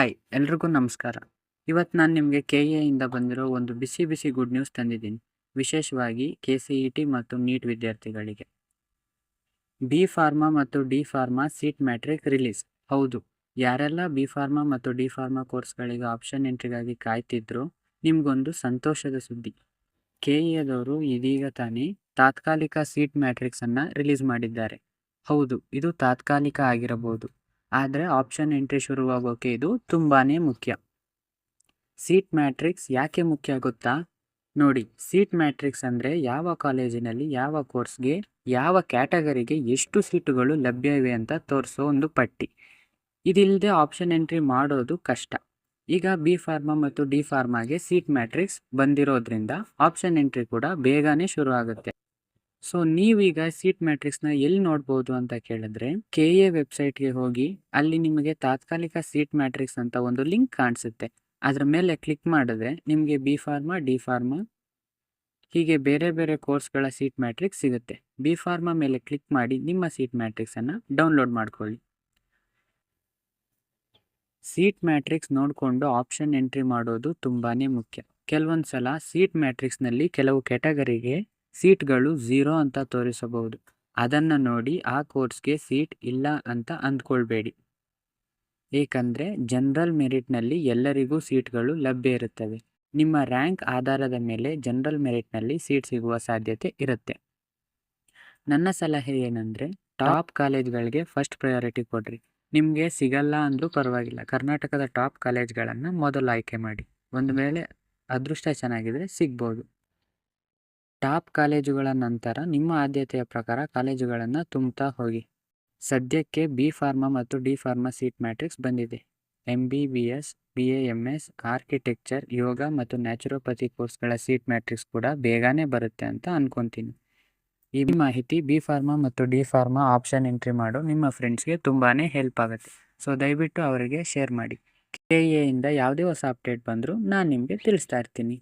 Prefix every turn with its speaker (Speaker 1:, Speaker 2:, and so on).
Speaker 1: Hi ಎಲ್ರಿಗೂ ನಮಸ್ಕಾರ. ಇವತ್ತು ನಾನು ನಿಮಗೆ ಕೆ.ಎ ಇಂದ ಬಂದಿರೋ ಒಂದು ಬಿಸಿ ಬಿಸಿ ಗುಡ್ ನ್ಯೂಸ್ ತಂದಿದ್ದೀನಿ. ವಿಶೇಷವಾಗಿ ಕೆ.ಸಿ.ಇ.ಟಿ ಮತ್ತು ನೀಟ್ ವಿದ್ಯಾರ್ಥಿಗಳಿಗೆ. ಬಿ ಫಾರ್ಮಾ ಮತ್ತು D pharma seat matrix release. ಹೌದು, ಯಾರೆಲ್ಲ ಬಿ ಫಾರ್ಮಾ ಮತ್ತು ಡಿ ಫಾರ್ಮಾ ಕೋರ್ಸ್ಗಳಿಗೆ ಆಪ್ಷನ್ ಎಂಟ್ರಿಗಾಗಿ ಕಾಯ್ತಿದ್ರು, ನಿಮಗೊಂದು ಸಂತೋಷದ ಸುದ್ದಿ. ಕೆ.ಎದವರು ಇದೀಗ ತಾನೇ ತಾತ್ಕಾಲಿಕ ಸೀಟ್ ಮ್ಯಾಟ್ರಿಕ್ಸನ್ನು ರಿಲೀಸ್ ಮಾಡಿದ್ದಾರೆ. ಹೌದು, ಇದು ತಾತ್ಕಾಲಿಕ ಆಗಿರಬಹುದು, ಆದರೆ ಆಪ್ಷನ್ ಎಂಟ್ರಿ ಶುರುವಾಗೋಕೆ ಇದು ತುಂಬಾನೇ ಮುಖ್ಯ. ಸೀಟ್ ಮ್ಯಾಟ್ರಿಕ್ಸ್ ಯಾಕೆ ಮುಖ್ಯ ಗೊತ್ತಾ? ನೋಡಿ, ಸೀಟ್ ಮ್ಯಾಟ್ರಿಕ್ಸ್ ಅಂದರೆ ಯಾವ ಕಾಲೇಜಿನಲ್ಲಿ ಯಾವ ಕೋರ್ಸ್ಗೆ ಯಾವ ಕ್ಯಾಟಗರಿಗೆ ಎಷ್ಟು ಸೀಟುಗಳು ಲಭ್ಯ ಇವೆ ಅಂತ ತೋರಿಸೋ ಒಂದು ಪಟ್ಟಿ. ಇದಿಲ್ಲದೆ ಆಪ್ಷನ್ ಎಂಟ್ರಿ ಮಾಡೋದು ಕಷ್ಟ. ಈಗ ಬಿ ಫಾರ್ಮಾ ಮತ್ತು ಡಿ ಫಾರ್ಮಾಗೆ ಸೀಟ್ ಮ್ಯಾಟ್ರಿಕ್ಸ್ ಬಂದಿರೋದ್ರಿಂದ ಆಪ್ಷನ್ ಎಂಟ್ರಿ ಕೂಡ ಬೇಗನೆ ಶುರು ಆಗುತ್ತೆ. ಸೊ ನೀವೀಗ ಸೀಟ್ ಮ್ಯಾಟ್ರಿಕ್ಸ್ನ ಎಲ್ಲಿ ನೋಡ್ಬೋದು ಅಂತ ಕೇಳಿದ್ರೆ, ಕೆ.ಎ ವೆಬ್ಸೈಟ್ಗೆ ಹೋಗಿ ಅಲ್ಲಿ ನಿಮಗೆ ತಾತ್ಕಾಲಿಕ ಸೀಟ್ ಮ್ಯಾಟ್ರಿಕ್ಸ್ ಅಂತ ಒಂದು ಲಿಂಕ್ ಕಾಣಿಸುತ್ತೆ. ಅದರ ಮೇಲೆ ಕ್ಲಿಕ್ ಮಾಡಿದ್ರೆ ನಿಮಗೆ ಬಿ ಫಾರ್ಮಾ, ಡಿ ಫಾರ್ಮಾ ಹೀಗೆ ಬೇರೆ ಬೇರೆ ಕೋರ್ಸ್ಗಳ ಸೀಟ್ ಮ್ಯಾಟ್ರಿಕ್ಸ್ ಸಿಗುತ್ತೆ. ಬಿ ಫಾರ್ಮಾ ಮೇಲೆ ಕ್ಲಿಕ್ ಮಾಡಿ ನಿಮ್ಮ ಸೀಟ್ ಮ್ಯಾಟ್ರಿಕ್ಸನ್ನು ಡೌನ್ಲೋಡ್ ಮಾಡ್ಕೊಳ್ಳಿ. ಸೀಟ್ ಮ್ಯಾಟ್ರಿಕ್ಸ್ ನೋಡಿಕೊಂಡು ಆಪ್ಷನ್ ಎಂಟ್ರಿ ಮಾಡೋದು ತುಂಬಾನೇ ಮುಖ್ಯ. ಕೆಲವೊಂದು ಸಲ ಸೀಟ್ ಮ್ಯಾಟ್ರಿಕ್ಸ್ನಲ್ಲಿ ಕೆಲವು ಕ್ಯಾಟಗರಿಗೆ ಸೀಟ್ಗಳು 0 ಅಂತ ತೋರಿಸಬಹುದು. ಅದನ್ನು ನೋಡಿ ಆ ಕೋರ್ಸ್ಗೆ ಸೀಟ್ ಇಲ್ಲ ಅಂತ ಅಂದ್ಕೊಳ್ಬೇಡಿ. ಏಕೆಂದರೆ ಜನರಲ್ ಮೆರಿಟ್ನಲ್ಲಿ ಎಲ್ಲರಿಗೂ ಸೀಟ್ಗಳು ಲಭ್ಯ ಇರುತ್ತವೆ. ನಿಮ್ಮ ರ್ಯಾಂಕ್ ಆಧಾರದ ಮೇಲೆ ಜನರಲ್ ಮೆರಿಟ್ನಲ್ಲಿ ಸೀಟ್ ಸಿಗುವ ಸಾಧ್ಯತೆ ಇರುತ್ತೆ. ನನ್ನ ಸಲಹೆ ಏನಂದರೆ, ಟಾಪ್ ಕಾಲೇಜ್ಗಳಿಗೆ ಫಸ್ಟ್ ಪ್ರಯಾರಿಟಿ ಕೊಡ್ರಿ. ನಿಮಗೆ ಸಿಗಲ್ಲ ಅಂದರೂ ಪರವಾಗಿಲ್ಲ, ಕರ್ನಾಟಕದ ಟಾಪ್ ಕಾಲೇಜ್ಗಳನ್ನು ಮೊದಲು ಆಯ್ಕೆ ಮಾಡಿ. ಒಂದು ವೇಳೆ ಅದೃಷ್ಟ ಚೆನ್ನಾಗಿದ್ರೆ ಸಿಗ್ಬೋದು. ಟಾಪ್ ಕಾಲೇಜುಗಳ ನಂತರ ನಿಮ್ಮ ಆದ್ಯತೆಯ ಪ್ರಕಾರ ಕಾಲೇಜುಗಳನ್ನು ತುಂಬುತ್ತಾ ಹೋಗಿ. ಸದ್ಯಕ್ಕೆ ಬಿ ಫಾರ್ಮಾ ಮತ್ತು ಡಿ ಫಾರ್ಮಾ ಸೀಟ್ ಮ್ಯಾಟ್ರಿಕ್ಸ್ ಬಂದಿದೆ. MBBS, BA-MS, ಆರ್ಕಿಟೆಕ್ಚರ್, ಯೋಗ ಮತ್ತು ನ್ಯಾಚುರೋಪತಿ ಕೋರ್ಸ್ಗಳ ಸೀಟ್ ಮ್ಯಾಟ್ರಿಕ್ಸ್ ಕೂಡ ಬೇಗನೆ ಬರುತ್ತೆ ಅಂತ ಅನ್ಕೊತೀನಿ. ಈ ಮಾಹಿತಿ ಬಿ ಫಾರ್ಮಾ ಮತ್ತು ಡಿ ಫಾರ್ಮಾ ಆಪ್ಷನ್ ಎಂಟ್ರಿ ಮಾಡೋ ನಿಮ್ಮ ಫ್ರೆಂಡ್ಸ್ಗೆ ತುಂಬಾ ಹೆಲ್ಪ್ ಆಗುತ್ತೆ. ಸೊ ದಯವಿಟ್ಟು ಅವರಿಗೆ ಶೇರ್ ಮಾಡಿ. ಕೆ.ಎ ಇಂದ ಯಾವುದೇ ಹೊಸ ಅಪ್ಡೇಟ್ ಬಂದರೂ ನಾನು ನಿಮಗೆ ತಿಳಿಸ್ತಾ ಇರ್ತೀನಿ.